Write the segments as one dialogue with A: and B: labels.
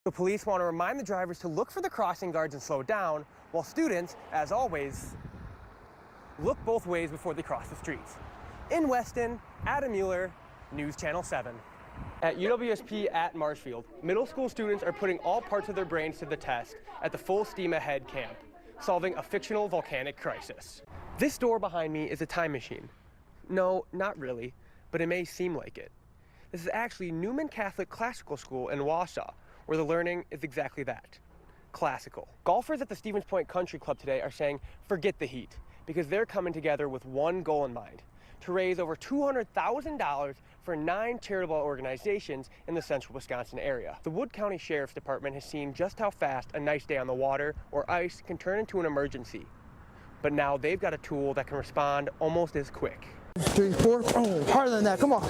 A: The police want to remind the drivers to look for the crossing guards and slow down, while students, as always, look both ways before they cross the streets. In Weston, Adam Mueller, News Channel 7. At UWSP at Marshfield, middle school students are putting all parts of their brains to the test at the Full Steam Ahead camp, solving a fictional volcanic crisis. This door behind me is a time machine. No, not really, but it may seem like it. This is actually Newman Catholic Classical School in Wausau, where the learning is exactly that, classical. Golfers at the Stevens Point Country Club today are saying, forget the heat, because they're coming together with one goal in mind, to raise over $200,000 for 9 charitable organizations in the central Wisconsin area. The Wood County Sheriff's Department has seen just how fast a nice day on the water or ice can turn into an emergency. But now they've got a tool that can respond almost as quick.
B: 3, 4, oh, harder than that, come on.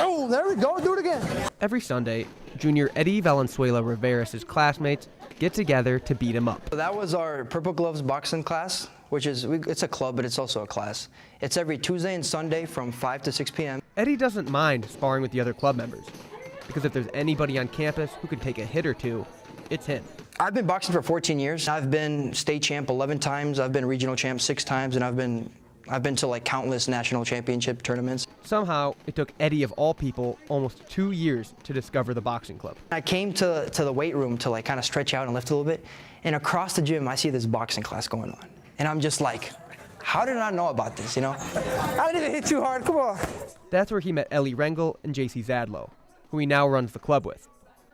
B: Oh, there we go, do it again.
A: Every Sunday, junior Eddie Valenzuela Rivera's classmates get together to beat him up.
B: That was our Purple Gloves boxing class, which is, it's a club, but it's also a class. It's every Tuesday and Sunday from 5 to 6 p.m.
A: Eddie doesn't mind sparring with the other club members, because if there's anybody on campus who can take a hit or two, it's him.
B: I've been boxing for 14 years. I've been state champ 11 times, I've been regional champ 6 times, and I've been to like countless national championship tournaments.
A: Somehow, it took Eddie of all people almost 2 years to discover the boxing club.
B: I came to the weight room to like kind of stretch out and lift a little bit, and across the gym I see this boxing class going on. And I'm just like, how did I know about this, you know? I didn't hit too hard, come on.
A: That's where he met Ellie Rengel and JC Zadlow, who he now runs the club with.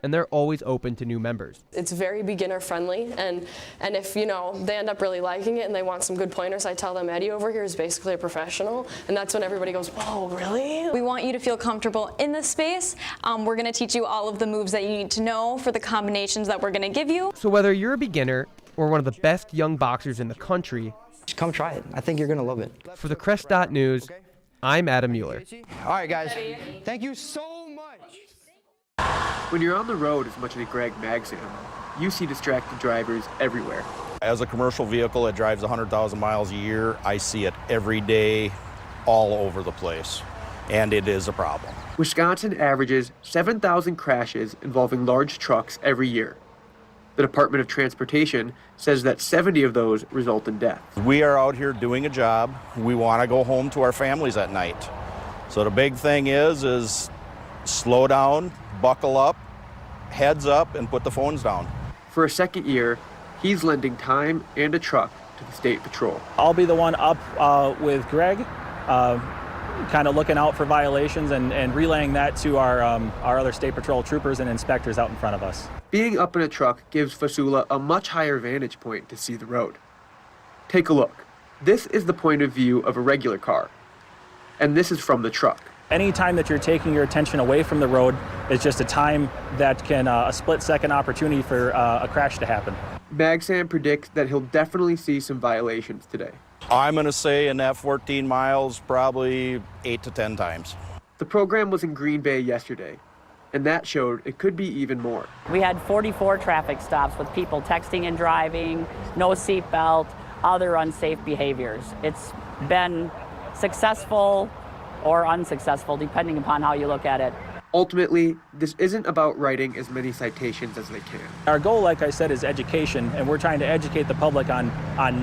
A: And they're always open to new members.
C: It's very beginner friendly, and if they end up really liking it and they want some good pointers, I tell them Eddie over here is basically a professional, and that's when everybody goes, whoa, really?
D: We want you to feel comfortable in this space. We're going to teach you all of the moves that you need to know for the combinations that we're going to give you.
A: So whether you're a beginner or one of the best young boxers in the country,
B: just come try it. I think you're going to love it.
A: For the Crest News, I'm Adam Mueller.
B: All right, guys. Thank you so much.
A: When you're on the road as much as Greg Magsam, you see distracted drivers everywhere.
E: As a commercial vehicle that drives 100,000 miles a year, I see it every day, all over the place, and it is a problem.
A: Wisconsin averages 7,000 crashes involving large trucks every year. The Department of Transportation says that 70 of those result in death.
E: We are out here doing a job. We want to go home to our families at night. So the big thing is slow down, buckle up, heads up, and put the phones down.
A: For a second year, he's lending time and a truck to the State Patrol.
F: I'll be the one up with Greg, kind of looking out for violations and relaying that to our other State Patrol troopers and inspectors out in front of us.
A: Being up in a truck gives Fasula a much higher vantage point to see the road. Take a look. This is the point of view of a regular car, and this is from the truck.
F: Any time that you're taking your attention away from the road is just a time that can, a split-second opportunity for a crash to happen.
A: Magsam predicts that he'll definitely see some violations today.
E: I'm going to say in that 14 miles, probably 8 to 10 times.
A: The program was in Green Bay yesterday, and that showed it could be even more.
G: We had 44 traffic stops with people texting and driving, no seatbelt, other unsafe behaviors. It's been successful or unsuccessful, depending upon how you look at it.
A: Ultimately, this isn't about writing as many citations as they can.
F: Our goal, like I said, is education, and we're trying to educate the public on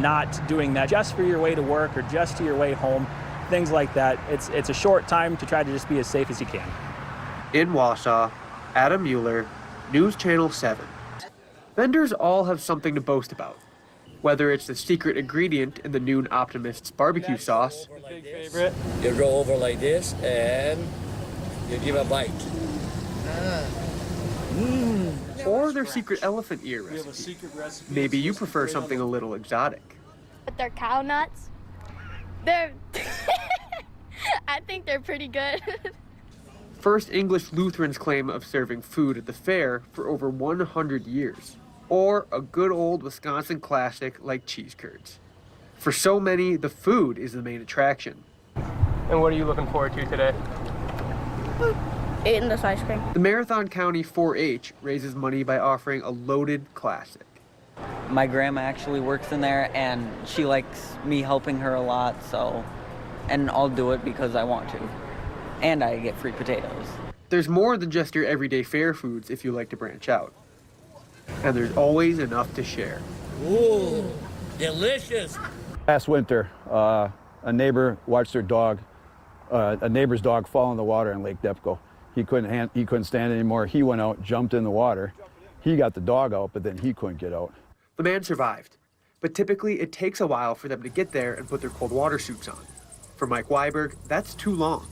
F: not doing that just for your way to work or just to your way home, things like that. It's a short time to try to just be as safe as you can.
A: In Wausau, Adam Mueller, News Channel 7. Vendors all have something to boast about. Whether it's the secret ingredient in the Noon Optimist's barbecue sauce,
H: you go over like this and you give a bite.
A: or their secret elephant ear recipe. Maybe you prefer something a little exotic.
I: But they're cow nuts. They're I think they're pretty good.
A: First English Lutherans claim of serving food at the fair for over 100 years. Or a good old Wisconsin classic like cheese curds. For so many, the food is the main attraction. And what are you looking forward to today?
I: Eating this ice cream.
A: The Marathon County 4-H raises money by offering a loaded classic.
J: My grandma actually works in there, and she likes me helping her a lot, and I'll do it because I want to. and I get free potatoes.
A: There's more than just your everyday fare foods if you like to branch out. And there's always enough to share.
H: Ooh, delicious.
K: Last winter, a neighbor watched their dog, a neighbor's dog fall in the water in Lake Depco. He couldn't stand it anymore. He went out, jumped in the water. He got the dog out, but then he couldn't get out.
A: The man survived, but typically it takes a while for them to get there and put their cold water suits on. For Mike Weiberg, that's too long.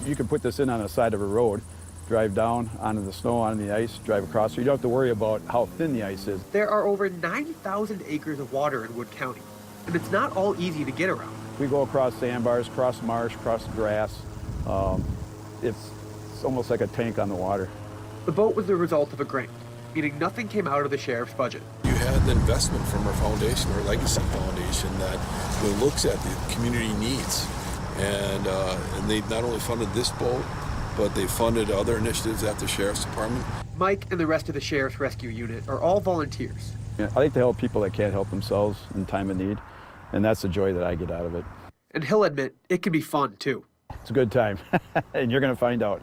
K: You can put this in on the side of a road, drive down onto the snow, onto the ice, drive across. So you don't have to worry about how thin the ice is.
A: There are over 9,000 acres of water in Wood County, and it's not all easy to get around.
K: We go across sandbars, across marsh, across grass. It's almost like a tank on the water.
A: The boat was the result of a grant, meaning nothing came out of the sheriff's budget.
L: You had the investment from our foundation, our legacy foundation, that looks at the community needs. And they not only funded this boat, but they funded other initiatives at the Sheriff's Department.
A: Mike and the rest of the Sheriff's Rescue Unit are all volunteers.
K: Yeah, I like to help people that can't help themselves in time of need, and that's the joy that I get out of it.
A: And he'll admit, it can be fun too.
K: It's a good time, and you're going to find out.